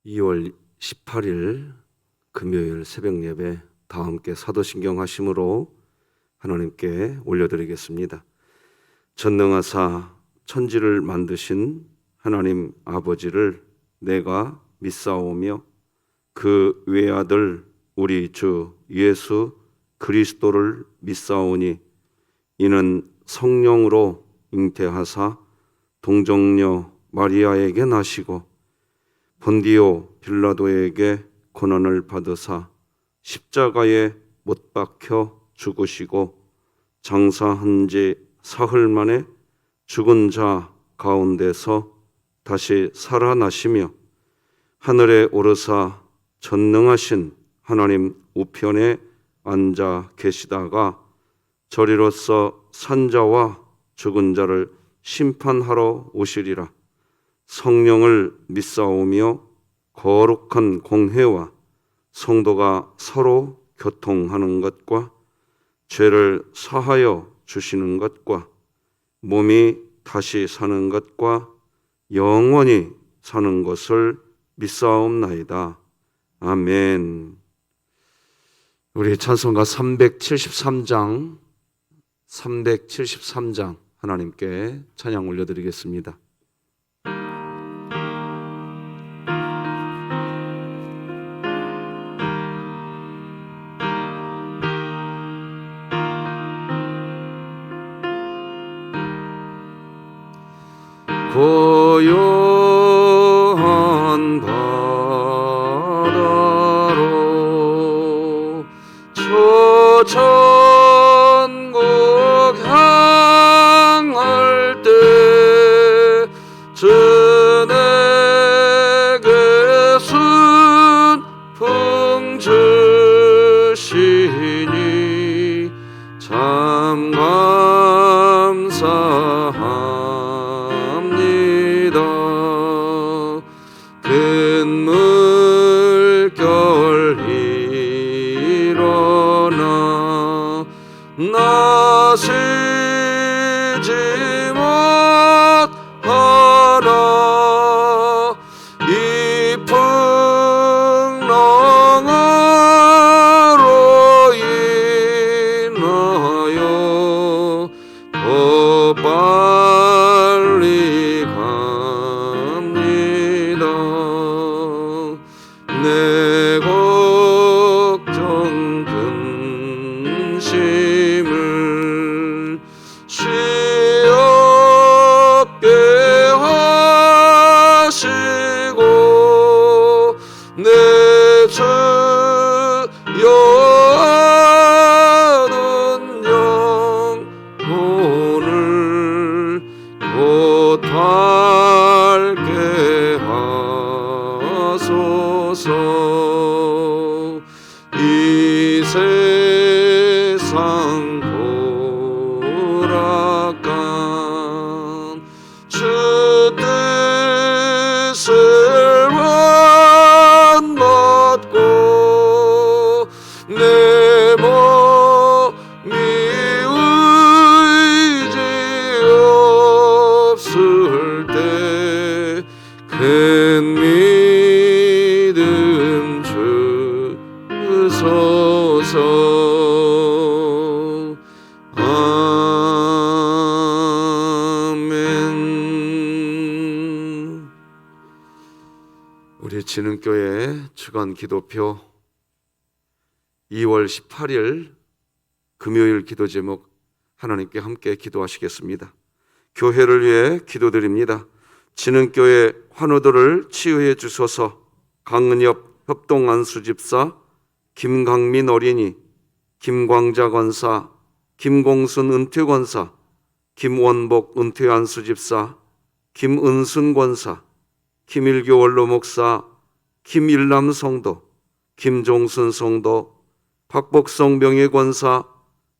2월 18일 금요일 새벽 예배 다 함께 사도신경 하심으로 하나님께 올려드리겠습니다. 전능하사 천지를 만드신 하나님 아버지를 내가 믿사오며 그 외아들 우리 주 예수 그리스도를 믿사오니 이는 성령으로 잉태하사 동정녀 마리아에게 나시고 본디오 빌라도에게 고난을 받으사 십자가에 못 박혀 죽으시고 장사한 지 사흘 만에 죽은 자 가운데서 다시 살아나시며 하늘에 오르사 전능하신 하나님 우편에 앉아 계시다가 저리로서 산자와 죽은 자를 심판하러 오시리라. 성령을 믿사오며 거룩한 공회와 성도가 서로 교통하는 것과 죄를 사하여 주시는 것과 몸이 다시 사는 것과 영원히 사는 것을 믿사옵나이다. 아멘. 우리 찬송가 373장 하나님께 찬양 올려드리겠습니다. 고요한 바다로 저 천국 향할 때 주 내게 순풍 주시니 참 감사합니다. 큰 물결 일어나 나서지 못하나 이 풍랑으로 인하여 더 빨리 갑니다. 내 걱정 근심을 쉬었게 하시고 내 주여 아는 영혼을 곧 밝게 하소서. 이 세상 돌아간 주 뜻을 완받고 내 몸이 의지 없을 때 큰 믿음 주소서. 아멘. 우리 진흥교회 주간 기도표 2월 18일 금요일 기도 제목 하나님께 함께 기도하시겠습니다. 교회를 위해 기도드립니다. 진흥교회 환우들을 치유해 주소서. 강은엽 협동안수집사, 김강민 어린이, 김광자 권사, 김공순 은퇴권사, 김원복 은퇴안수집사, 김은순 권사, 김일교 원로목사, 김일남 성도, 김종순 성도, 박복성 명예권사,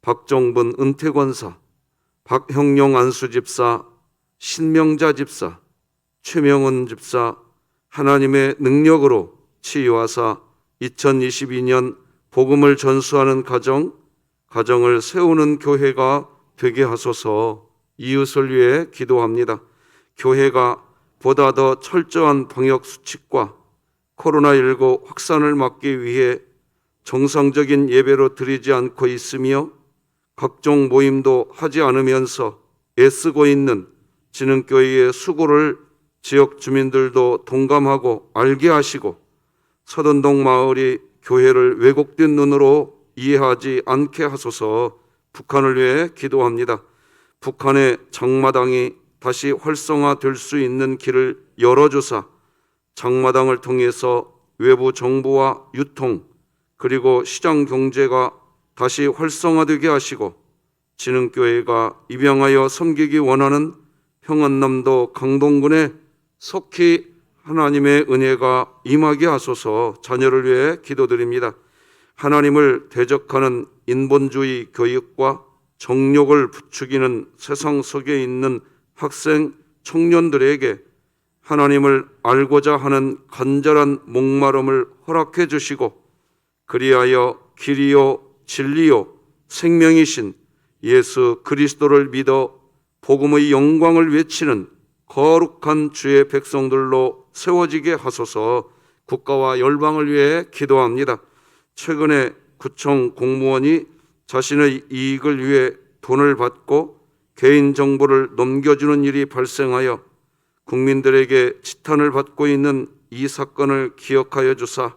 박정분 은퇴권사, 박형용 안수집사, 신명자 집사, 최명은 집사, 하나님의 능력으로 치유하사 2022년 복음을 전수하는 가정을 세우는 교회가 되게 하소서. 이웃을 위해 기도합니다. 교회가 보다 더 철저한 방역 수칙과 코로나19 확산을 막기 위해 정상적인 예배로 드리지 않고 있으며 각종 모임도 하지 않으면서 애쓰고 있는 진흥교회의 수고를 지역 주민들도 동감하고 알게 하시고 서든동 마을이 교회를 왜곡된 눈으로 이해하지 않게 하소서. 북한을 위해 기도합니다. 북한의 장마당이 다시 활성화될 수 있는 길을 열어주사 장마당을 통해서 외부 정보와 유통 그리고 시장 경제가 다시 활성화되게 하시고 진흥교회가 입양하여 섬기기 원하는 평안남도 강동군에 속히 하나님의 은혜가 임하게 하소서. 자녀를 위해 기도드립니다. 하나님을 대적하는 인본주의 교육과 정욕을 부추기는 세상 속에 있는 학생, 청년들에게 하나님을 알고자 하는 간절한 목마름을 허락해 주시고 그리하여 길이요 진리요 생명이신 예수 그리스도를 믿어 복음의 영광을 외치는 거룩한 주의 백성들로 세워지게 하소서. 국가와 열방을 위해 기도합니다. 최근에 구청 공무원이 자신의 이익을 위해 돈을 받고 개인정보를 넘겨주는 일이 발생하여 국민들에게 지탄을 받고 있는 이 사건을 기억하여 주사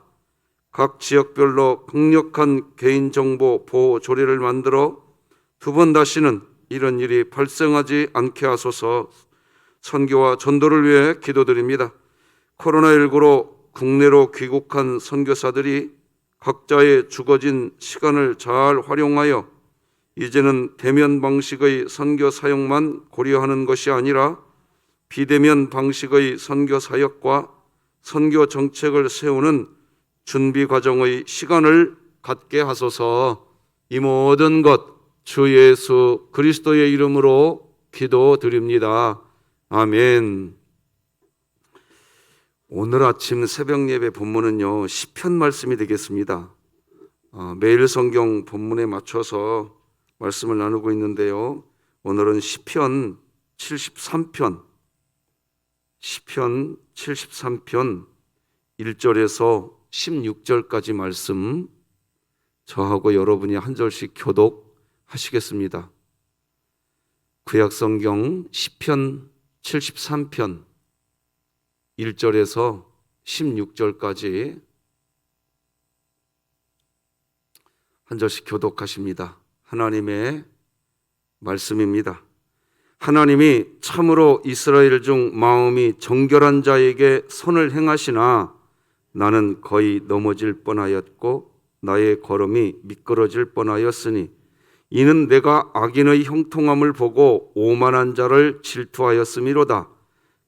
각 지역별로 강력한 개인정보 보호 조례를 만들어 두 번 다시는 이런 일이 발생하지 않게 하소서. 선교와 전도를 위해 기도드립니다. 코로나19로 국내로 귀국한 선교사들이 각자의 주어진 시간을 잘 활용하여 이제는 대면 방식의 선교 사역만 고려하는 것이 아니라 비대면 방식의 선교 사역과 선교 정책을 세우는 준비 과정의 시간을 갖게 하소서. 이 모든 것 주 예수 그리스도의 이름으로 기도드립니다. 아멘. 오늘 아침 새벽 예배 본문은요 시편 말씀이 되겠습니다. 매일 성경 본문에 맞춰서 말씀을 나누고 있는데요. 오늘은 시편 73편 1절에서 16절까지 말씀 저하고 여러분이 한 절씩 교독하시겠습니다. 구약성경 시편 73편 1절에서 16절까지 한 절씩 교독하십니다. 하나님의 말씀입니다. 하나님이 참으로 이스라엘 중 마음이 정결한 자에게 선을 행하시나 나는 거의 넘어질 뻔하였고 나의 걸음이 미끄러질 뻔하였으니 이는 내가 악인의 형통함을 보고 오만한 자를 질투하였음이로다.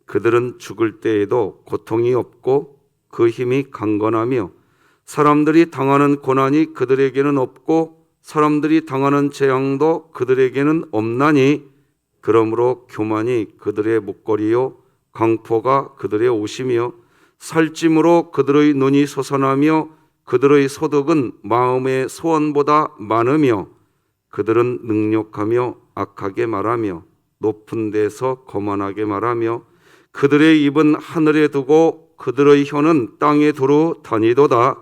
그들은 죽을 때에도 고통이 없고 그 힘이 강건하며 사람들이 당하는 고난이 그들에게는 없고 사람들이 당하는 재앙도 그들에게는 없나니 그러므로 교만이 그들의 목걸이요 강포가 그들의 옷이며 살찜으로 그들의 눈이 솟아나며 그들의 소득은 마음의 소원보다 많으며 그들은 능욕하며 악하게 말하며 높은 데서 거만하게 말하며 그들의 입은 하늘에 두고 그들의 혀는 땅에 두루 다니도다.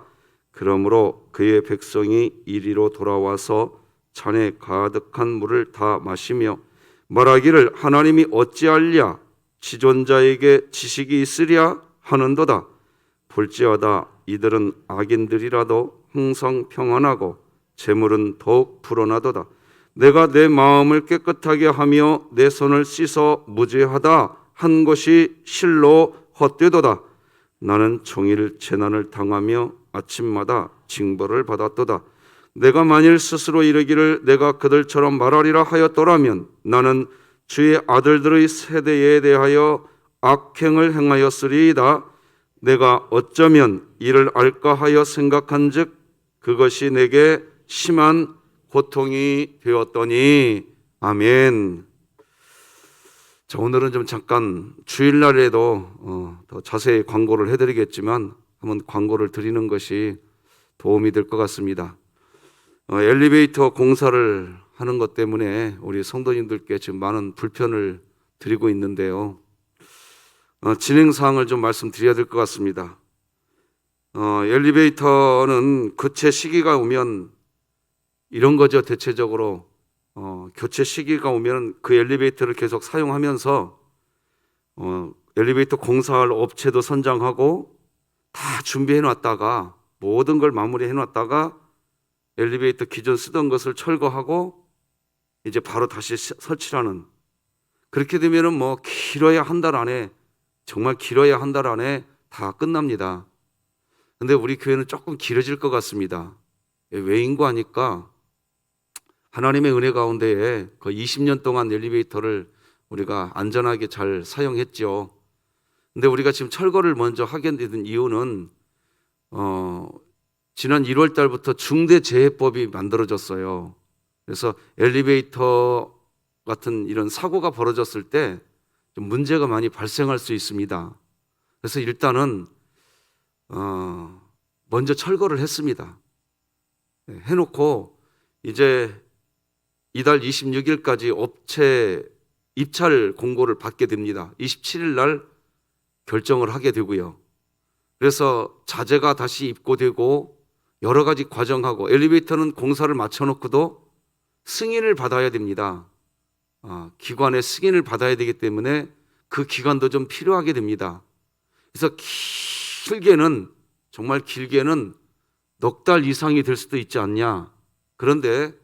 그러므로 그의 백성이 이리로 돌아와서 잔에 가득한 물을 다 마시며 말하기를 하나님이 어찌하랴 지존자에게 지식이 있으랴 하는도다. 볼지어다 이들은 악인들이라도 항상 평안하고 재물은 더욱 불어나도다. 내가 내 마음을 깨끗하게 하며 내 손을 씻어 무죄하다 한 것이 실로 헛되도다. 나는 종일 재난을 당하며 아침마다 징벌을 받았도다. 내가 만일 스스로 이르기를 내가 그들처럼 말하리라 하였더라면 나는 주의 아들들의 세대에 대하여 악행을 행하였으리이다. 내가 어쩌면 이를 알까 하여 생각한즉 그것이 내게 심한 고통이 되었더니. 아멘. 자, 오늘은 좀 잠깐 주일날에도 더 자세히 광고를 해드리겠지만 한번 광고를 드리는 것이 도움이 될 것 같습니다. 엘리베이터 공사를 하는 것 때문에 우리 성도님들께 지금 많은 불편을 드리고 있는데요. 진행사항을 좀 말씀드려야 될 것 같습니다. 엘리베이터는 교체 시기가 오면 이런 거죠. 대체적으로 교체 시기가 오면 그 엘리베이터를 계속 사용하면서 엘리베이터 공사할 업체도 선정하고 다 준비해 놨다가 모든 걸 마무리해 놨다가 엘리베이터 기존 쓰던 것을 철거하고 이제 바로 다시 설치하는, 그렇게 되면은 뭐 길어야 한 달 안에, 정말 길어야 한 달 안에 다 끝납니다. 근데 우리 교회는 조금 길어질 것 같습니다. 왜인고 하니까 하나님의 은혜 가운데에 그 20년 동안 엘리베이터를 우리가 안전하게 잘 사용했죠. 근데 우리가 지금 철거를 먼저 하게 된 이유는 지난 1월 달부터 중대재해법이 만들어졌어요. 그래서 엘리베이터 같은 이런 사고가 벌어졌을 때 좀 문제가 많이 발생할 수 있습니다. 그래서 일단은 먼저 철거를 했습니다. 해놓고 이제 이달 26일까지 업체 입찰 공고를 받게 됩니다. 27일 날 결정을 하게 되고요. 그래서 자재가 다시 입고되고 여러 가지 과정하고, 엘리베이터는 공사를 마쳐놓고도 승인을 받아야 됩니다. 기관의 승인을 받아야 되기 때문에 그 기간도 좀 필요하게 됩니다. 그래서 길게는, 정말 길게는 넉 달 이상이 될 수도 있지 않냐. 그런데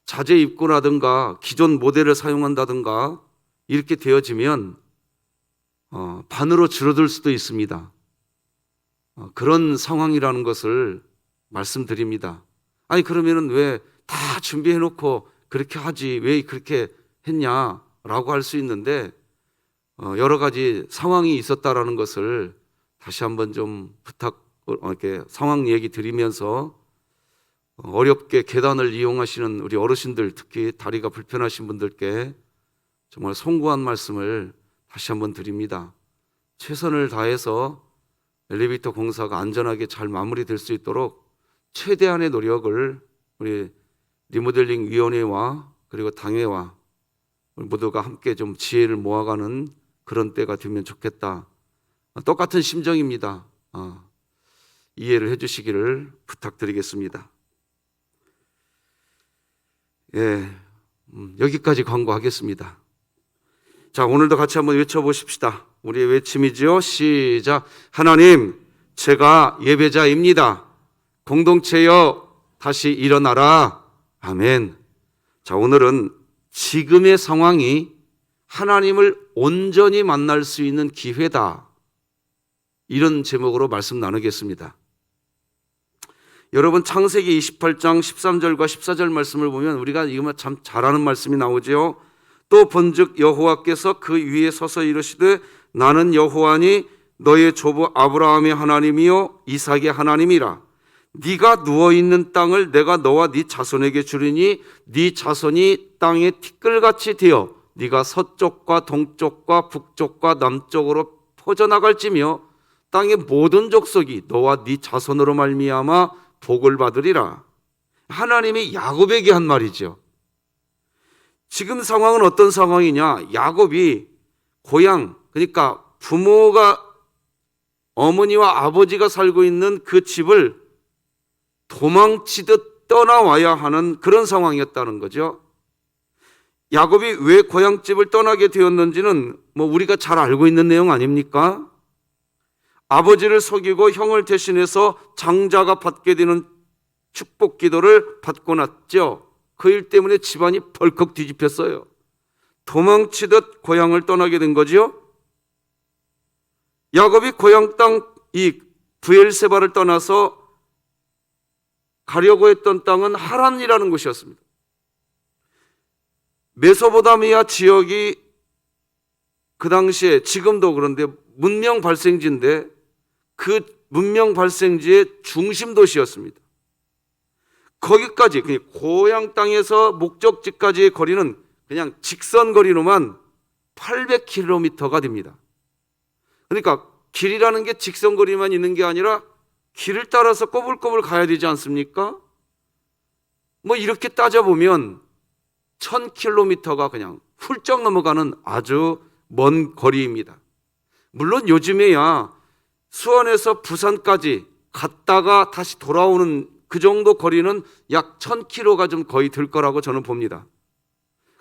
자재 입고라든가 기존 모델을 사용한다든가 이렇게 되어지면 반으로 줄어들 수도 있습니다. 그런 상황이라는 것을 말씀드립니다. 아니 그러면은 왜 다 준비해 놓고 그렇게 하지 왜 그렇게 했냐라고 할 수 있는데, 여러 가지 상황이 있었다라는 것을 다시 한번 좀 이렇게 상황 얘기 드리면서, 어렵게 계단을 이용하시는 우리 어르신들, 특히 다리가 불편하신 분들께 정말 송구한 말씀을 다시 한번 드립니다. 최선을 다해서 엘리베이터 공사가 안전하게 잘 마무리될 수 있도록 최대한의 노력을 우리 리모델링 위원회와 그리고 당회와 모두가 함께 좀 지혜를 모아가는 그런 때가 되면 좋겠다. 똑같은 심정입니다. 이해를 해주시기를 부탁드리겠습니다. 여기까지 광고하겠습니다. 자, 오늘도 같이 한번 외쳐보십시다. 우리의 외침이지요. 시작. 하나님, 제가 예배자입니다. 공동체여 다시 일어나라. 아멘. 자, 오늘은 지금의 상황이 하나님을 온전히 만날 수 있는 기회다, 이런 제목으로 말씀 나누겠습니다. 여러분, 창세기 28장 13절과 14절 말씀을 보면 우리가 이거 참 잘 아는 말씀이 나오죠. 또 본즉 여호와께서 그 위에 서서 이르시되 나는 여호와니 너의 조부 아브라함의 하나님이요 이삭의 하나님이라. 네가 누워있는 땅을 내가 너와 네 자손에게 주리니 네 자손이 땅의 티끌같이 되어 네가 서쪽과 동쪽과 북쪽과 남쪽으로 퍼져나갈지며 땅의 모든 족속이 너와 네 자손으로 말미암아 복을 받으리라. 하나님이 야곱에게 한 말이죠. 지금 상황은 어떤 상황이냐? 야곱이 고향, 그러니까 부모가, 어머니와 아버지가 살고 있는 그 집을 도망치듯 떠나와야 하는 그런 상황이었다는 거죠. 야곱이 왜 고향집을 떠나게 되었는지는 뭐 우리가 잘 알고 있는 내용 아닙니까? 아버지를 속이고 형을 대신해서 장자가 받게 되는 축복 기도를 받고 났죠. 그 일 때문에 집안이 벌컥 뒤집혔어요. 도망치듯 고향을 떠나게 된 거죠. 야곱이 고향 땅 이 브엘세바를 떠나서 가려고 했던 땅은 하란이라는 곳이었습니다. 메소포타미아 지역이 그 당시에, 지금도 그런데 문명 발생지인데 그 문명 발생지의 중심 도시였습니다. 거기까지, 고향 땅에서 목적지까지의 거리는 그냥 직선 거리로만 800km가 됩니다. 그러니까 길이라는 게 직선 거리만 있는 게 아니라 길을 따라서 꼬불꼬불 가야 되지 않습니까? 뭐 이렇게 따져보면 1000km가 그냥 훌쩍 넘어가는 아주 먼 거리입니다. 물론 요즘에야 수원에서 부산까지 갔다가 다시 돌아오는 그 정도 거리는 약 1000km가 좀 거의 될 거라고 저는 봅니다.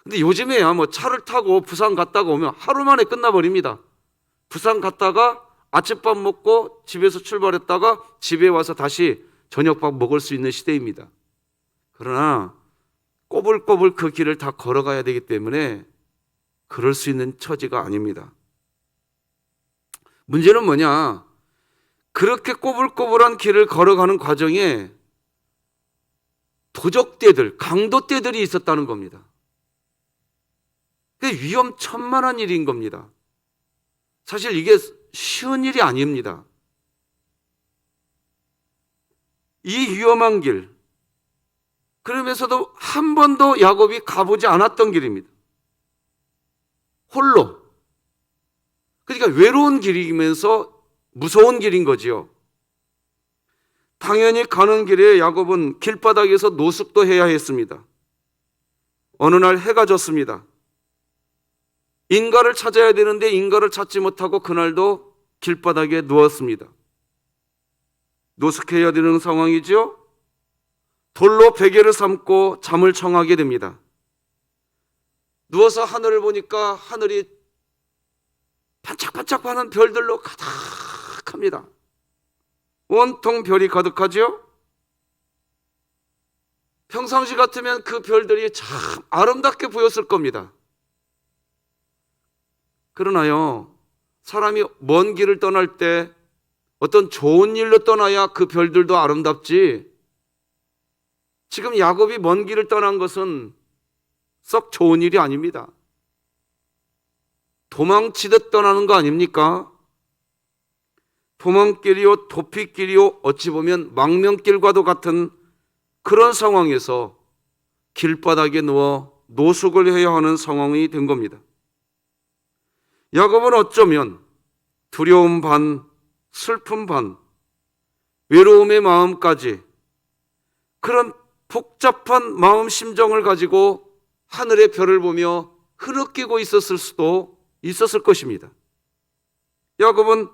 근데 요즘에야 뭐 차를 타고 부산 갔다가 오면 하루 만에 끝나버립니다. 부산 갔다가 아침밥 먹고 집에서 출발했다가 집에 와서 다시 저녁밥 먹을 수 있는 시대입니다. 그러나 꼬불꼬불 그 길을 다 걸어가야 되기 때문에 그럴 수 있는 처지가 아닙니다. 문제는 뭐냐? 그렇게 꼬불꼬불한 길을 걸어가는 과정에 도적떼들, 강도떼들이 있었다는 겁니다. 위험천만한 일인 겁니다. 사실 이게 쉬운 일이 아닙니다. 이 위험한 길, 그러면서도 한 번도 야곱이 가보지 않았던 길입니다. 홀로. 그러니까 외로운 길이면서 무서운 길인 거지요. 당연히 가는 길에 야곱은 길바닥에서 노숙도 해야 했습니다. 어느 날 해가 졌습니다. 인가를 찾아야 되는데 인가를 찾지 못하고 그날도 길바닥에 누웠습니다. 노숙해야 되는 상황이죠. 돌로 베개를 삼고 잠을 청하게 됩니다. 누워서 하늘을 보니까 하늘이 반짝반짝하는 별들로 가득합니다. 온통 별이 가득하죠. 평상시 같으면 그 별들이 참 아름답게 보였을 겁니다. 그러나요, 사람이 먼 길을 떠날 때 어떤 좋은 일로 떠나야 그 별들도 아름답지, 지금 야곱이 먼 길을 떠난 것은 썩 좋은 일이 아닙니다. 도망치듯 떠나는 거 아닙니까? 도망길이요, 도피길이요, 어찌 보면 망명길과도 같은 그런 상황에서 길바닥에 누워 노숙을 해야 하는 상황이 된 겁니다. 야곱은 어쩌면 두려움 반, 슬픔 반, 외로움의 마음까지 그런 복잡한 마음 심정을 가지고 하늘의 별을 보며 흐느끼고 있었을 수도 있었을 것입니다. 야곱은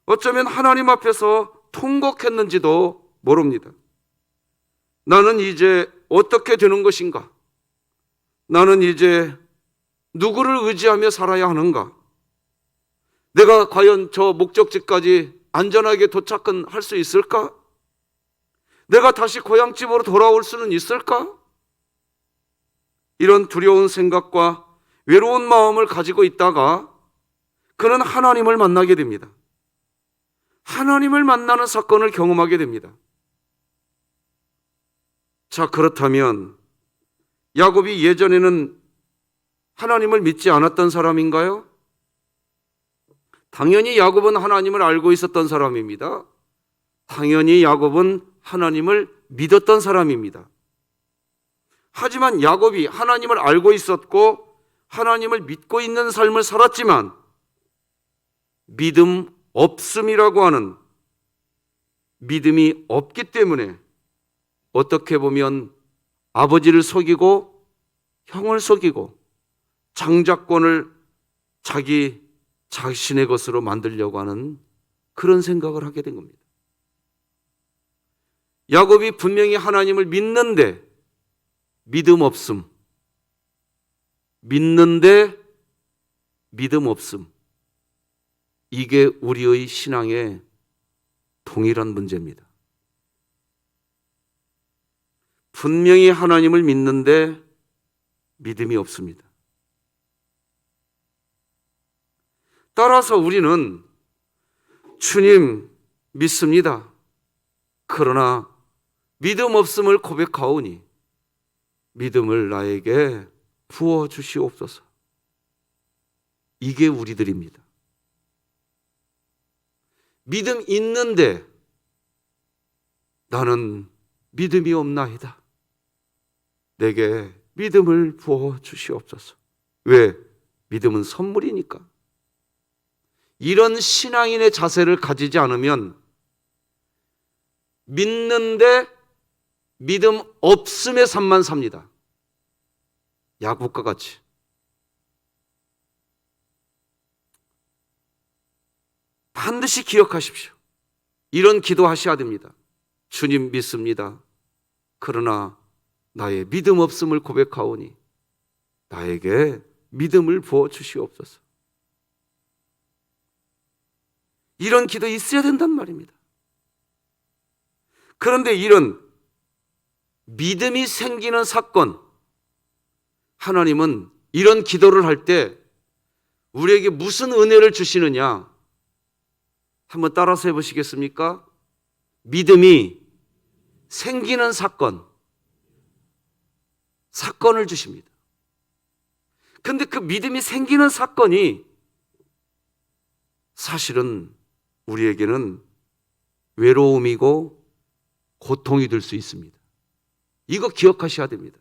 어쩌면 하나님 앞에서 통곡했는지도 모릅니다. 나는 이제 어떻게 되는 것인가? 나는 이제 누구를 의지하며 살아야 하는가? 내가 과연 저 목적지까지 안전하게 도착은 할 수 있을까? 내가 다시 고향집으로 돌아올 수는 있을까? 이런 두려운 생각과 외로운 마음을 가지고 있다가 그는 하나님을 만나게 됩니다. 하나님을 만나는 사건을 경험하게 됩니다. 자, 그렇다면 야곱이 예전에는 하나님을 믿지 않았던 사람인가요? 당연히 야곱은 하나님을 알고 있었던 사람입니다. 당연히 야곱은 하나님을 믿었던 사람입니다. 하지만 야곱이 하나님을 알고 있었고 하나님을 믿고 있는 삶을 살았지만 믿음 없음이라고 하는 믿음이 없기 때문에 어떻게 보면 아버지를 속이고 형을 속이고 장자권을 자기 자신의 것으로 만들려고 하는 그런 생각을 하게 된 겁니다. 야곱이 분명히 하나님을 믿는데 믿음 없음, 믿는데 믿음 없음, 이게 우리의 신앙의 동일한 문제입니다. 분명히 하나님을 믿는데 믿음이 없습니다. 따라서 우리는 주님 믿습니다. 그러나 믿음 없음을 고백하오니 믿음을 나에게 부어주시옵소서. 이게 우리들입니다. 믿음 있는데 나는 믿음이 없나이다. 내게 믿음을 부어주시옵소서. 왜? 믿음은 선물이니까. 이런 신앙인의 자세를 가지지 않으면 믿는데 믿음 없음의 삶만 삽니다. 야곱과 같이. 반드시 기억하십시오. 이런 기도하셔야 됩니다. 주님 믿습니다. 그러나 나의 믿음 없음을 고백하오니 나에게 믿음을 부어 주시옵소서. 이런 기도 있어야 된단 말입니다. 그런데 이런 믿음이 생기는 사건, 하나님은 이런 기도를 할 때 우리에게 무슨 은혜를 주시느냐? 한번 따라서 해보시겠습니까? 믿음이 생기는 사건을 주십니다. 근데 그 믿음이 생기는 사건이 사실은 우리에게는 외로움이고 고통이 될 수 있습니다. 이거 기억하셔야 됩니다.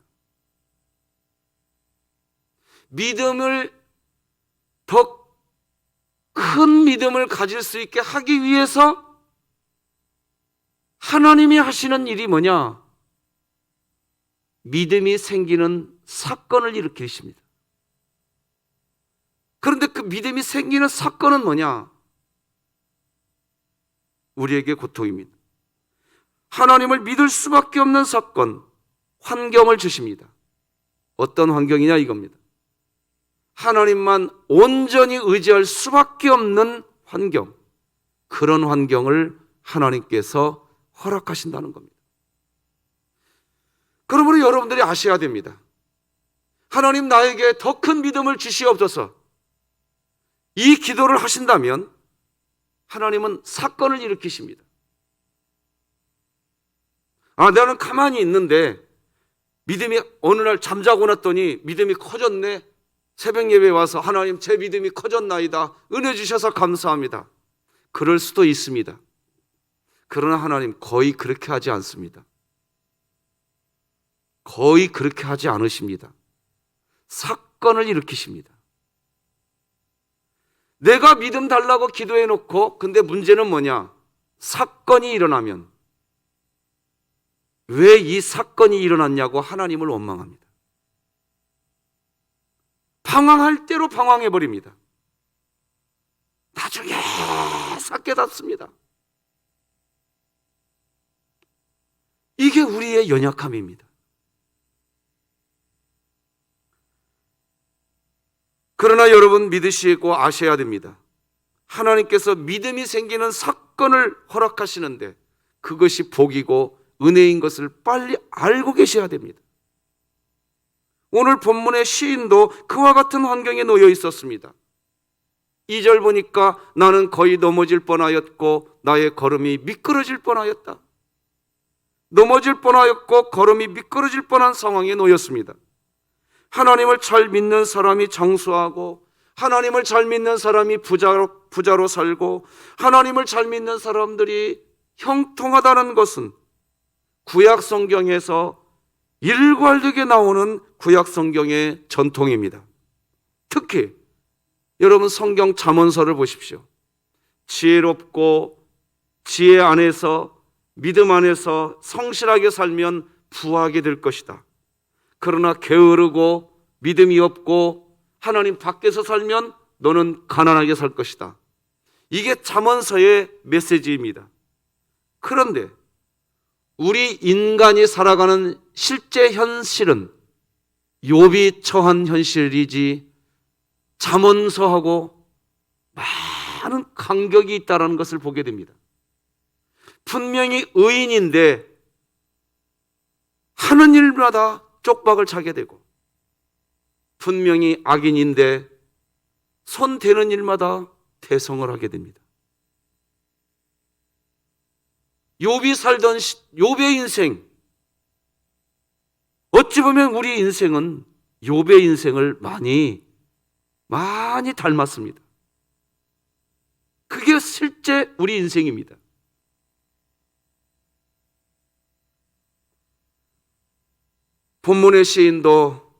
믿음을 더 큰 믿음을 가질 수 있게 하기 위해서 하나님이 하시는 일이 뭐냐? 믿음이 생기는 사건을 일으키십니다. 그런데 그 믿음이 생기는 사건은 뭐냐? 우리에게 고통입니다. 하나님을 믿을 수밖에 없는 사건, 환경을 주십니다. 어떤 환경이냐 이겁니다. 하나님만 온전히 의지할 수밖에 없는 환경, 그런 환경을 하나님께서 허락하신다는 겁니다. 그러므로 여러분들이 아셔야 됩니다. 하나님 나에게 더 큰 믿음을 주시옵소서. 이 기도를 하신다면 하나님은 사건을 일으키십니다. 나는 가만히 있는데 믿음이 어느 날 잠자고 났더니 믿음이 커졌네. 새벽 예배에 와서 하나님 제 믿음이 커졌나이다. 은혜 주셔서 감사합니다. 그럴 수도 있습니다. 그러나 하나님 거의 그렇게 하지 않습니다. 거의 그렇게 하지 않으십니다. 사건을 일으키십니다. 내가 믿음 달라고 기도해 놓고 근데 문제는 뭐냐? 사건이 일어나면 왜 이 사건이 일어났냐고 하나님을 원망합니다. 방황할 대로 방황해 버립니다. 나중에 싹 깨닫습니다. 이게 우리의 연약함입니다. 그러나 여러분 믿으시고 아셔야 됩니다. 하나님께서 믿음이 생기는 사건을 허락하시는데 그것이 복이고 은혜인 것을 빨리 알고 계셔야 됩니다. 오늘 본문의 시인도 그와 같은 환경에 놓여 있었습니다. 2절 보니까 나는 거의 넘어질 뻔하였고 나의 걸음이 미끄러질 뻔하였다. 넘어질 뻔하였고 걸음이 미끄러질 뻔한 상황에 놓였습니다. 하나님을 잘 믿는 사람이 장수하고 하나님을 잘 믿는 사람이 부자로 살고 하나님을 잘 믿는 사람들이 형통하다는 것은 구약 성경에서 일괄되게 나오는 구약 성경의 전통입니다. 특히 여러분 성경 잠언서를 보십시오. 지혜롭고 지혜 안에서 믿음 안에서 성실하게 살면 부하게 될 것이다. 그러나 게으르고 믿음이 없고 하나님 밖에서 살면 너는 가난하게 살 것이다. 이게 잠언서의 메시지입니다. 그런데 우리 인간이 살아가는 실제 현실은 욥이 처한 현실이지 잠언서하고 많은 간격이 있다는 것을 보게 됩니다. 분명히 의인인데 하는 일마다 쪽박을 차게 되고 분명히 악인인데 손 대는 일마다 대성을 하게 됩니다. 욥이 살던 욥의 인생, 어찌 보면 우리 인생은 욥의 인생을 많이 닮았습니다. 그게 실제 우리 인생입니다. 본문의 시인도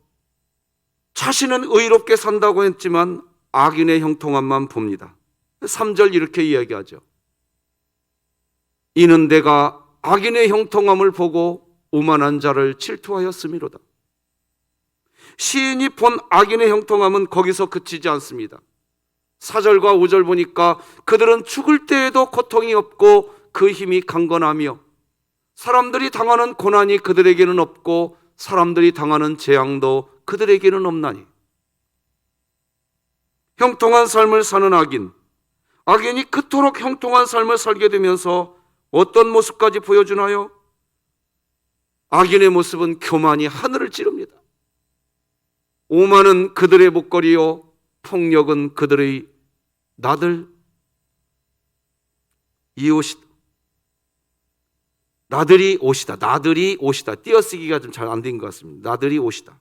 자신은 의롭게 산다고 했지만 악인의 형통함만 봅니다. 3절 이렇게 이야기하죠. 이는 내가 악인의 형통함을 보고 오만한 자를 질투하였음이로다. 시인이 본 악인의 형통함은 거기서 그치지 않습니다. 4절과 5절 보니까 그들은 죽을 때에도 고통이 없고 그 힘이 강건하며 사람들이 당하는 고난이 그들에게는 없고 사람들이 당하는 재앙도 그들에게는 없나니 형통한 삶을 사는 악인이 그토록 형통한 삶을 살게 되면서 어떤 모습까지 보여주나요? 악인의 모습은 교만이 하늘을 찌릅니다. 오만은 그들의 목걸이요 폭력은 그들의 나들 이 옷이다. 나들이 옷이다. 띄어쓰기가 좀 잘 안 된 것 같습니다. 나들이 옷이다.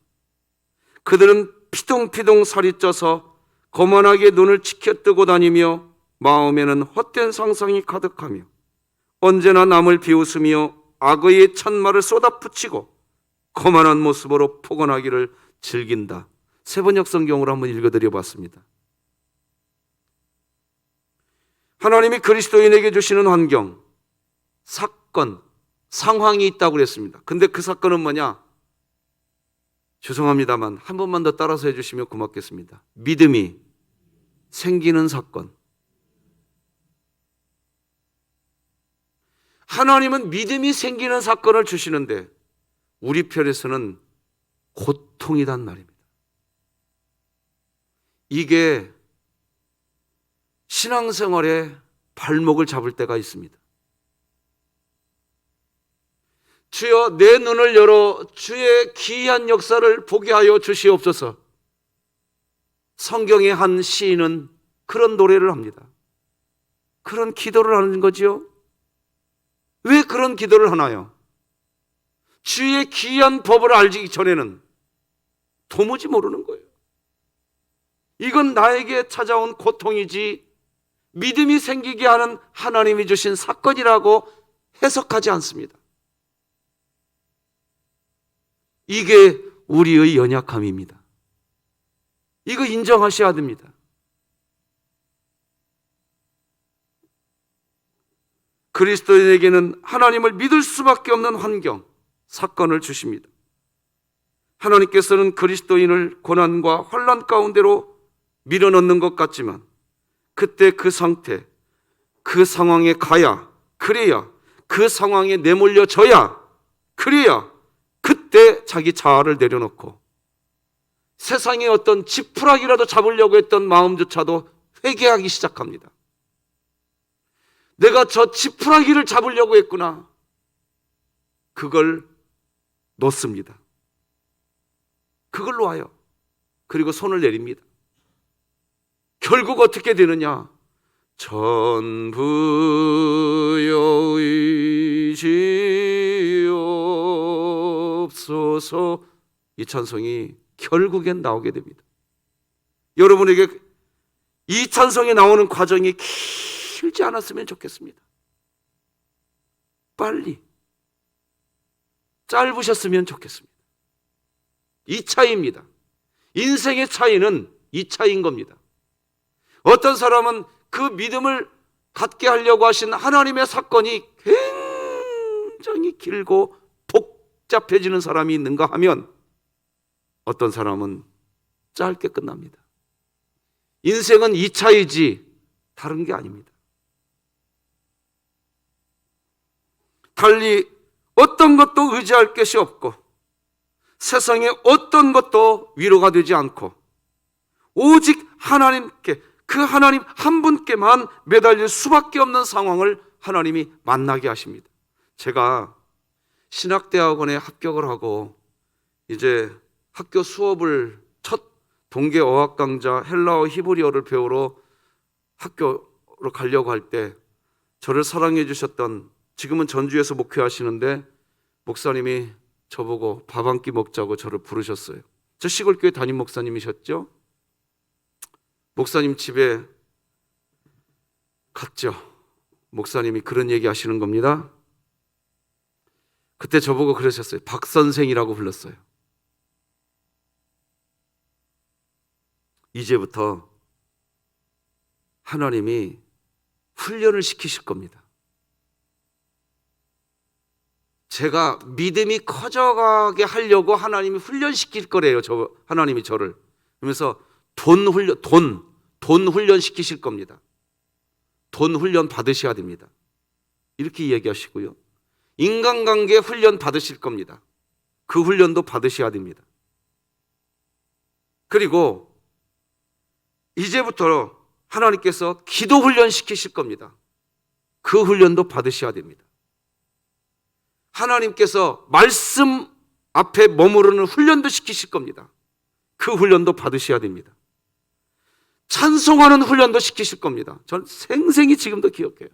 그들은 피동피동 살이 쪄서 거만하게 눈을 치켜뜨고 다니며 마음에는 헛된 상상이 가득하며 언제나 남을 비웃으며 악의의 찬말을 쏟아붙이고 거만한 모습으로 포근하기를 즐긴다. 세번역 성경으로 한번 읽어드려 봤습니다. 하나님이 그리스도인에게 주시는 환경, 사건, 상황이 있다고 그랬습니다. 근데 그 사건은 뭐냐? 죄송합니다만 한 번만 더 따라서 해주시면 고맙겠습니다. 믿음이 생기는 사건. 하나님은 믿음이 생기는 사건을 주시는데 우리 편에서는 고통이란 말입니다. 이게 신앙생활에 발목을 잡을 때가 있습니다. 주여 내 눈을 열어 주의 기이한 역사를 보게 하여 주시옵소서. 성경의 한 시인은 그런 노래를 합니다. 그런 기도를 하는 거지요. 왜 그런 기도를 하나요? 주의 기이한 법을 알기 전에는 도무지 모르는 거예요. 이건 나에게 찾아온 고통이지 믿음이 생기게 하는 하나님이 주신 사건이라고 해석하지 않습니다. 이게 우리의 연약함입니다. 이거 인정하셔야 됩니다. 그리스도인에게는 하나님을 믿을 수밖에 없는 환경, 사건을 주십니다. 하나님께서는 그리스도인을 고난과 환난 가운데로 밀어넣는 것 같지만 그때 그 상태, 그 상황에 가야, 그래야, 그 상황에 내몰려져야, 그래야 그때 자기 자아를 내려놓고 세상의 어떤 지푸라기라도 잡으려고 했던 마음조차도 회개하기 시작합니다. 내가 저 지푸라기를 잡으려고 했구나. 그걸 놓습니다. 그걸 놓아요. 그리고 손을 내립니다. 결국 어떻게 되느냐? 전부여 의지옵소서. 이 찬송이 결국엔 나오게 됩니다. 여러분에게 이 찬송이 나오는 과정이 길지 않았으면 좋겠습니다. 빨리 짧으셨으면 좋겠습니다. 이 차이입니다. 인생의 차이는 이 차이인 겁니다. 어떤 사람은 그 믿음을 갖게 하려고 하신 하나님의 사건이 굉장히 길고 복잡해지는 사람이 있는가 하면 어떤 사람은 짧게 끝납니다. 인생은 이 차이지 다른 게 아닙니다. 달리 어떤 것도 의지할 것이 없고 세상의 어떤 것도 위로가 되지 않고 오직 하나님께, 그 하나님 한 분께만 매달릴 수밖에 없는 상황을 하나님이 만나게 하십니다. 제가 신학대학원에 합격을 하고 이제 학교 수업을 첫 동계 어학 강좌 헬라어 히브리어를 배우러 학교로 가려고 할 때 저를 사랑해 주셨던, 지금은 전주에서 목회하시는데 목사님이 저보고 밥 한 끼 먹자고 저를 부르셨어요. 저 시골교회 담임 목사님이셨죠? 목사님 집에 갔죠. 목사님이 그런 얘기 하시는 겁니다. 그때 저보고 그러셨어요. 박 선생이라고 불렀어요. 이제부터 하나님이 훈련을 시키실 겁니다. 제가 믿음이 커져가게 하려고 하나님이 훈련시킬 거래요. 하나님이 저를. 그러면서 돈 훈련 시키실 겁니다. 돈 훈련 받으셔야 됩니다. 이렇게 얘기하시고요. 인간관계 훈련 받으실 겁니다. 그 훈련도 받으셔야 됩니다. 그리고 이제부터 하나님께서 기도 훈련 시키실 겁니다. 그 훈련도 받으셔야 됩니다. 하나님께서 말씀 앞에 머무르는 훈련도 시키실 겁니다. 그 훈련도 받으셔야 됩니다. 찬송하는 훈련도 시키실 겁니다. 전 생생히 지금도 기억해요.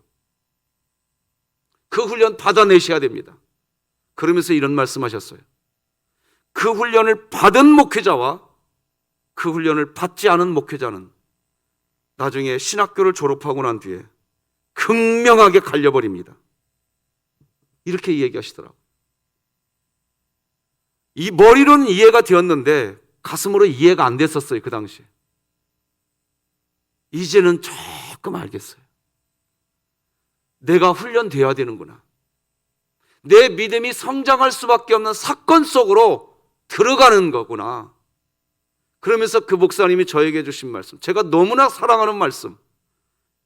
그 훈련 받아내셔야 됩니다. 그러면서 이런 말씀하셨어요. 그 훈련을 받은 목회자와 그 훈련을 받지 않은 목회자는 나중에 신학교를 졸업하고 난 뒤에 극명하게 갈려버립니다. 이렇게 얘기하시더라고요. 이 머리로는 이해가 되었는데 가슴으로 이해가 안 됐었어요, 그 당시에. 이제는 조금 알겠어요. 내가 훈련되어야 되는구나. 내 믿음이 성장할 수밖에 없는 사건 속으로 들어가는 거구나. 그러면서 그 목사님이 저에게 주신 말씀, 제가 너무나 사랑하는 말씀,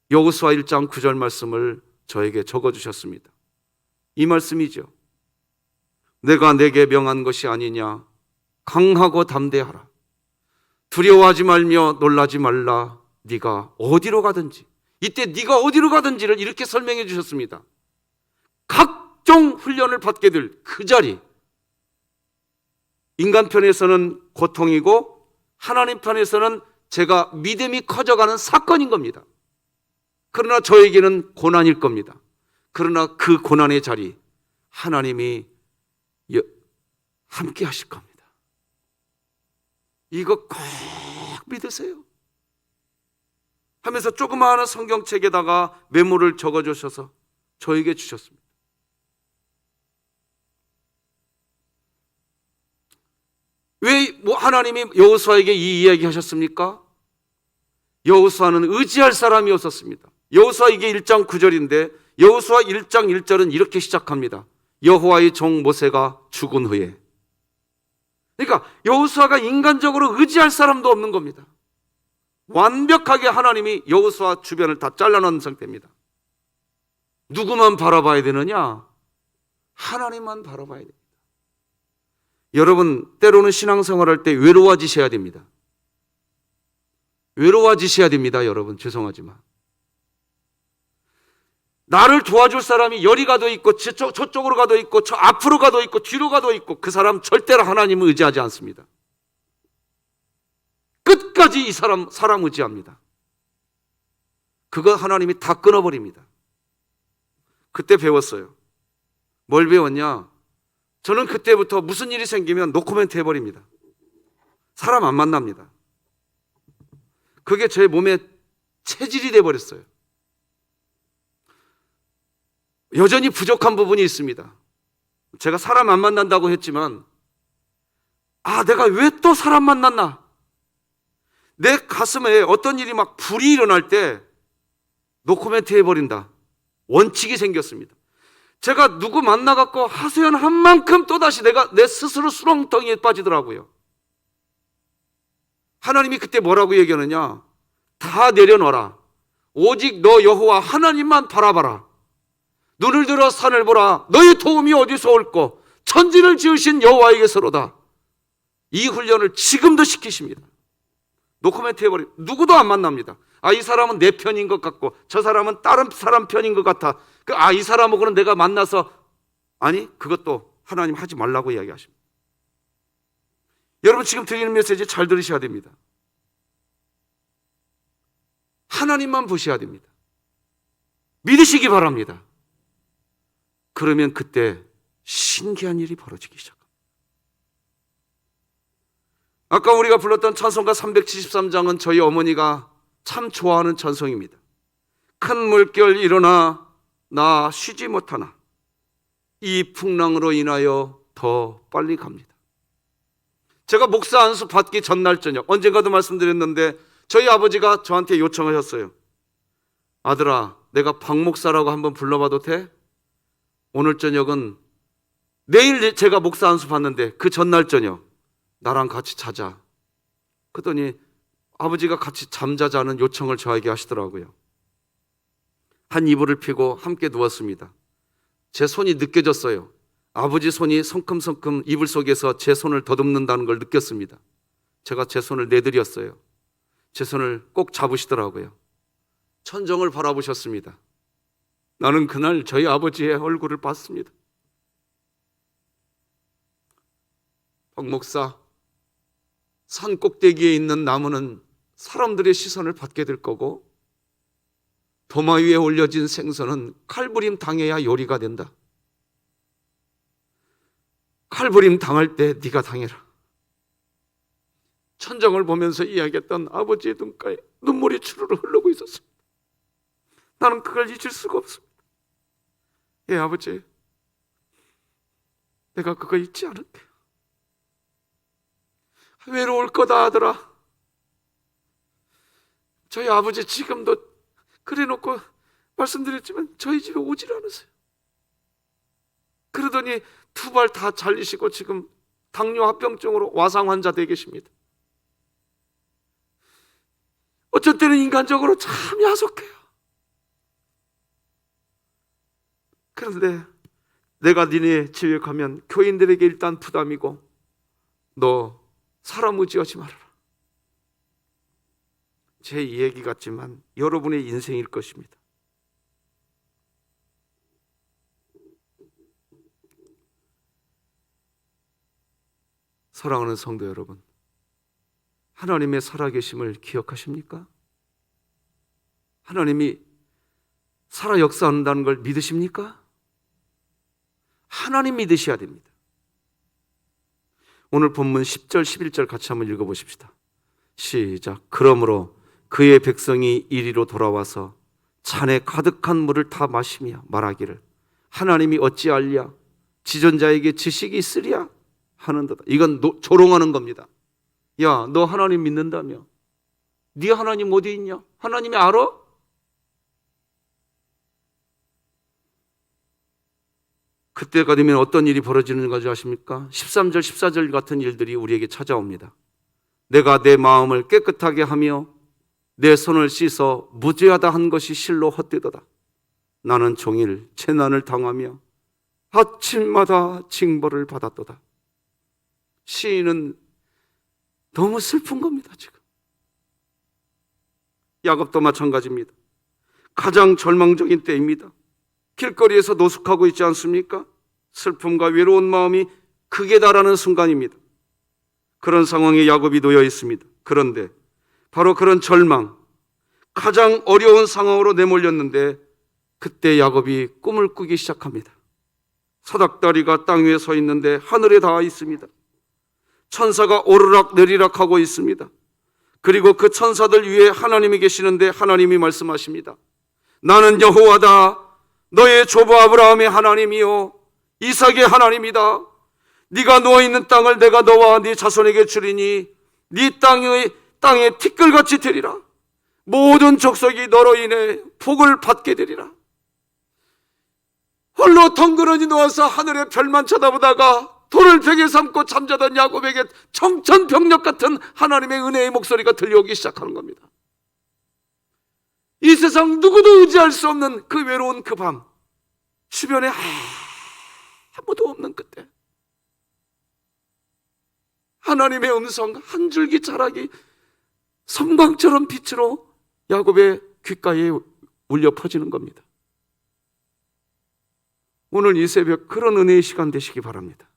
여호수아 1장 9절 말씀을 저에게 적어주셨습니다. 이 말씀이죠. 내가 내게 명한 것이 아니냐. 강하고 담대하라. 두려워하지 말며 놀라지 말라. 네가 어디로 가든지. 이때 네가 어디로 가든지를 이렇게 설명해 주셨습니다. 각종 훈련을 받게 될 그 자리. 인간 편에서는 고통이고 하나님 편에서는 제가 믿음이 커져가는 사건인 겁니다. 그러나 저에게는 고난일 겁니다. 그러나 그 고난의 자리 하나님이 함께 하실 겁니다. 이거 꼭 믿으세요. 하면서 조그마한 성경책에다가 메모를 적어주셔서 저에게 주셨습니다. 왜 하나님이 여호수아에게 이 이야기 하셨습니까? 여호수아는 의지할 사람이 없었습니다. 여호수아 이게 1장 9절인데 여호수아 1장 1절은 이렇게 시작합니다. 여호와의 종 모세가 죽은 후에. 그러니까 여호수아가 인간적으로 의지할 사람도 없는 겁니다. 완벽하게 하나님이 여호수아 주변을 다 잘라놓은 상태입니다. 누구만 바라봐야 되느냐? 하나님만 바라봐야 됩니다. 여러분, 때로는 신앙생활할 때 외로워지셔야 됩니다. 외로워지셔야 됩니다, 여러분. 죄송하지만. 나를 도와줄 사람이 여리 가도 있고 저쪽으로 가도 있고 저 앞으로 가도 있고 뒤로 가도 있고 그 사람 절대로 하나님을 의지하지 않습니다. 끝까지 이 사람 의지합니다. 그거 하나님이 다 끊어버립니다. 그때 배웠어요. 뭘 배웠냐? 저는 그때부터 무슨 일이 생기면 노코멘트 해버립니다. 사람 안 만납니다. 그게 제 몸에 체질이 돼버렸어요. 여전히 부족한 부분이 있습니다. 제가 사람 안 만난다고 했지만 내가 왜 또 사람 만났나? 내 가슴에 어떤 일이 막 불이 일어날 때 노코멘트 해버린다. 원칙이 생겼습니다. 제가 누구 만나갖고 하소연한 만큼 또다시 내가 내 스스로 수렁덩이에 빠지더라고요. 하나님이 그때 뭐라고 얘기하느냐? 다 내려놔라. 오직 너 여호와 하나님만 바라봐라. 눈을 들어 산을 보라. 너의 도움이 어디서 올꼬? 천지를 지으신 여호와에게서로다. 이 훈련을 지금도 시키십니다. 노코멘트 해버리면 누구도 안 만납니다. 이 사람은 내 편인 것 같고 저 사람은 다른 사람 편인 것 같아. 이 사람하고는 내가 만나서 그것도 하나님 하지 말라고 이야기하십니다. 여러분 지금 드리는 메시지 잘 들으셔야 됩니다. 하나님만 보셔야 됩니다. 믿으시기 바랍니다. 그러면 그때 신기한 일이 벌어지기 시작합니다. 아까 우리가 불렀던 찬송가 373장은 저희 어머니가 참 좋아하는 찬송입니다. 큰 물결 일어나 나 쉬지 못하나 이 풍랑으로 인하여 더 빨리 갑니다. 제가 목사 안수 받기 전날 저녁, 언젠가도 말씀드렸는데 저희 아버지가 저한테 요청하셨어요. 아들아, 내가 박 목사라고 한번 불러봐도 돼? 오늘 저녁은 내일 제가 목사 안수 받는데 그 전날 저녁 나랑 같이 자자. 그랬더니 아버지가 같이 잠자자는 요청을 저에게 하시더라고요. 한 이불을 펴고 함께 누웠습니다. 제 손이 느껴졌어요. 아버지 손이 성큼성큼 이불 속에서 제 손을 더듬는다는 걸 느꼈습니다. 제가 제 손을 내드렸어요. 제 손을 꼭 잡으시더라고요. 천정을 바라보셨습니다. 나는 그날 저희 아버지의 얼굴을 봤습니다. 박 목사, 산 꼭대기에 있는 나무는 사람들의 시선을 받게 될 거고 도마 위에 올려진 생선은 칼부림 당해야 요리가 된다. 칼부림 당할 때 네가 당해라. 천정을 보면서 이야기했던 아버지의 눈가에 눈물이 주르르 흐르고 있었습니다. 나는 그걸 잊을 수가 없습니다. 예, 아버지, 내가 그거 잊지 않을게요. 외로울 거다 하더라. 저희 아버지 지금도 그래놓고 말씀드렸지만 저희 집에 오질 않으세요. 그러더니 두 발 다 잘리시고 지금 당뇨 합병증으로 와상 환자 되어 계십니다. 어쩔 때는 인간적으로 참 야속해요. 그런데 내가 니네 집에 가면 교인들에게 일단 부담이고 너 사람 의지하지 말아라. 제 이야기 같지만 여러분의 인생일 것입니다. 사랑하는 성도 여러분, 하나님의 살아계심을 기억하십니까? 하나님이 살아 역사한다는 걸 믿으십니까? 하나님 믿으셔야 됩니다. 오늘 본문 10절 11절 같이 한번 읽어보십시다. 시작. 그러므로 그의 백성이 이리로 돌아와서 잔에 가득한 물을 다 마시며 말하기를 하나님이 어찌 알랴? 지존자에게 지식이 있으랴? 하는도다. 이건 조롱하는 겁니다. 야, 너 하나님 믿는다며? 네 하나님 어디 있냐? 하나님이 알아? 그때가 되면 어떤 일이 벌어지는 건지 아십니까? 13절 14절 같은 일들이 우리에게 찾아옵니다. 내가 내 마음을 깨끗하게 하며 내 손을 씻어 무죄하다 한 것이 실로 헛되도다. 나는 종일 재난을 당하며 아침마다 징벌을 받았도다. 시인은 너무 슬픈 겁니다. 지금 야곱도 마찬가지입니다. 가장 절망적인 때입니다. 길거리에서 노숙하고 있지 않습니까? 슬픔과 외로운 마음이 극에 달하는 순간입니다. 그런 상황에 야곱이 놓여 있습니다. 그런데 바로 그런 절망, 가장 어려운 상황으로 내몰렸는데 그때 야곱이 꿈을 꾸기 시작합니다. 사닥다리가 땅 위에 서 있는데 하늘에 닿아 있습니다. 천사가 오르락 내리락 하고 있습니다. 그리고 그 천사들 위에 하나님이 계시는데 하나님이 말씀하십니다. 나는 여호와다. 너의 조부 아브라함의 하나님이요 이삭의 하나님이다. 네가 누워있는 땅을 내가 너와 네 자손에게 주리니 네 땅에 티끌같이 되리라. 모든 족속이 너로 인해 복을 받게 되리라. 홀로 덩그러니 누워서 하늘의 별만 쳐다보다가 돌을 벽에 삼고 잠자던 야곱에게 청천벽력 같은 하나님의 은혜의 목소리가 들려오기 시작하는 겁니다. 이 세상 누구도 의지할 수 없는 그 외로운 그 밤, 주변에 아무도 없는 그때 하나님의 음성 한 줄기 자락이 섬광처럼 빛으로 야곱의 귓가에 울려 퍼지는 겁니다. 오늘 이 새벽 그런 은혜의 시간 되시기 바랍니다.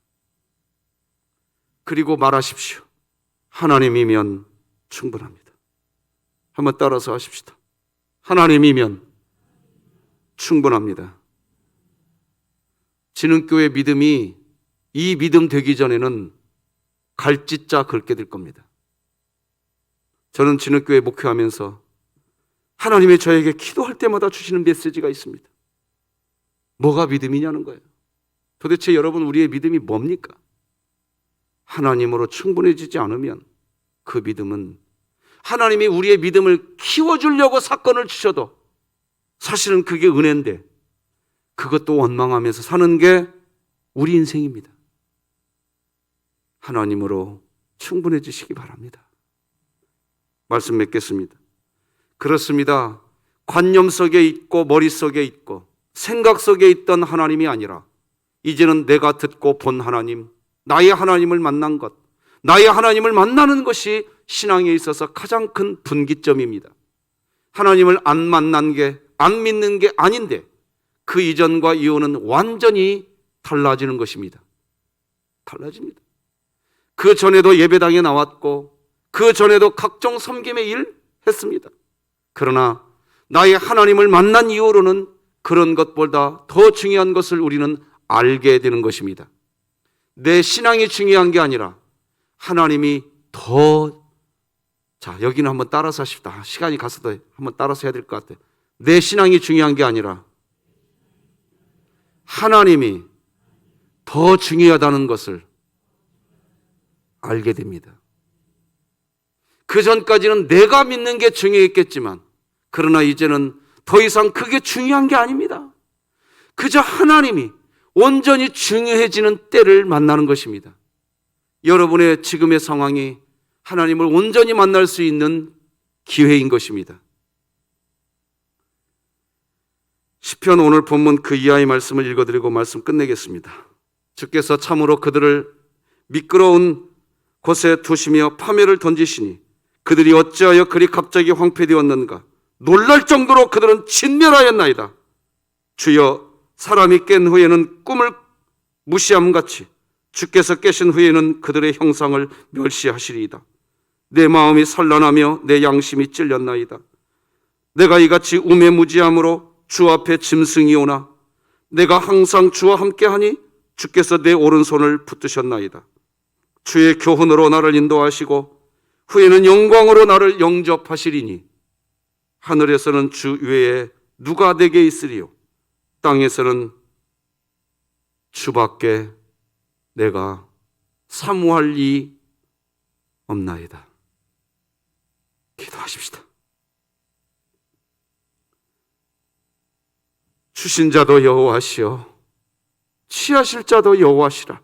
그리고 말하십시오. 하나님이면 충분합니다. 한번 따라서 하십시다. 하나님이면 충분합니다. 진흥교회 믿음이 이 믿음 되기 전에는 갈짓자 긁게 될 겁니다. 저는 진흥교회 목회하면서 하나님이 저에게 기도할 때마다 주시는 메시지가 있습니다. 뭐가 믿음이냐는 거예요. 도대체 여러분 우리의 믿음이 뭡니까? 하나님으로 충분해지지 않으면 그 믿음은 하나님이 우리의 믿음을 키워주려고 사건을 주셔도 사실은 그게 은혜인데 그것도 원망하면서 사는 게 우리 인생입니다. 하나님으로 충분해지시기 바랍니다. 말씀 맺겠습니다. 그렇습니다. 관념 속에 있고 머릿속에 있고 생각 속에 있던 하나님이 아니라 이제는 내가 듣고 본 하나님, 나의 하나님을 만난 것, 나의 하나님을 만나는 것이 신앙에 있어서 가장 큰 분기점입니다. 하나님을 안 만난 게, 안 믿는 게 아닌데 그 이전과 이후는 완전히 달라지는 것입니다. 달라집니다. 그 전에도 예배당에 나왔고 그 전에도 각종 섬김의 일 했습니다. 그러나 나의 하나님을 만난 이후로는 그런 것보다 더 중요한 것을 우리는 알게 되는 것입니다. 내 신앙이 중요한 게 아니라 하나님이 자, 여기는 한번 따라서 하십시다. 시간이 가서도 한번 따라서 해야 될 것 같아요. 내 신앙이 중요한 게 아니라 하나님이 더 중요하다는 것을 알게 됩니다. 그 전까지는 내가 믿는 게 중요했겠지만 그러나 이제는 더 이상 그게 중요한 게 아닙니다. 그저 하나님이 온전히 중요해지는 때를 만나는 것입니다. 여러분의 지금의 상황이 하나님을 온전히 만날 수 있는 기회인 것입니다. 시편 오늘 본문 그 이하의 말씀을 읽어드리고 말씀 끝내겠습니다. 주께서 참으로 그들을 미끄러운 곳에 두시며 파멸을 던지시니 그들이 어찌하여 그리 갑자기 황폐되었는가. 놀랄 정도로 그들은 진멸하였나이다. 주여, 사람이 깬 후에는 꿈을 무시함같이 주께서 깨신 후에는 그들의 형상을 멸시하시리이다. 내 마음이 산란하며 내 양심이 찔렸나이다. 내가 이같이 우매무지함으로 주 앞에 짐승이 오나 내가 항상 주와 함께하니 주께서 내 오른손을 붙드셨나이다. 주의 교훈으로 나를 인도하시고 후에는 영광으로 나를 영접하시리니 하늘에서는 주 외에 누가 내게 있으리요 땅에서는 주밖에 내가 사모할 리 없나이다. 기도하십시다. 주신 자도 여호와시요 취하실 자도 여호와시라.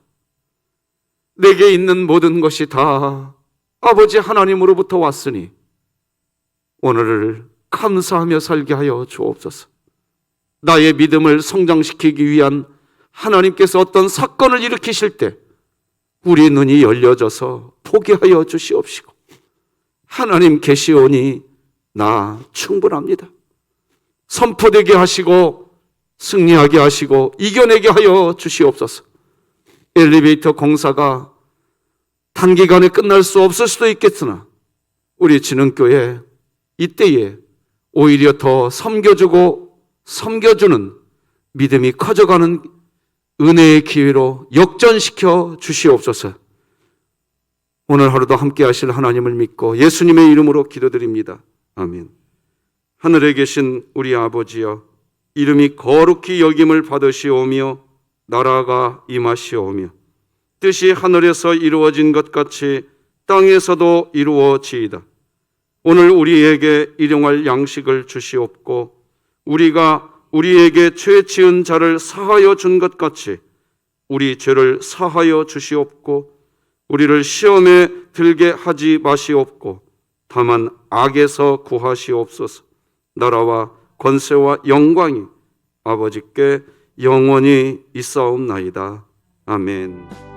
내게 있는 모든 것이 다 아버지 하나님으로부터 왔으니 오늘을 감사하며 살게 하여 주옵소서. 나의 믿음을 성장시키기 위한 하나님께서 어떤 사건을 일으키실 때 우리 눈이 열려져서 보게 하여 주시옵시고 하나님 계시오니 나 충분합니다. 선포되게 하시고 승리하게 하시고 이겨내게 하여 주시옵소서. 엘리베이터 공사가 단기간에 끝날 수 없을 수도 있겠으나 우리 진흥교회 이때에 오히려 더 섬겨주고 섬겨주는 믿음이 커져가는 은혜의 기회로 역전시켜 주시옵소서. 오늘 하루도 함께 하실 하나님을 믿고 예수님의 이름으로 기도드립니다. 아멘. 하늘에 계신 우리 아버지여, 이름이 거룩히 여김을 받으시오며 나라가 임하시오며 뜻이 하늘에서 이루어진 것 같이 땅에서도 이루어지이다. 오늘 우리에게 일용할 양식을 주시옵고 우리가 우리에게 죄 지은 자를 사하여 준 것 같이 우리 죄를 사하여 주시옵고 우리를 시험에 들게 하지 마시옵고 다만 악에서 구하시옵소서. 나라와 권세와 영광이 아버지께 영원히 있사옵나이다. 아멘.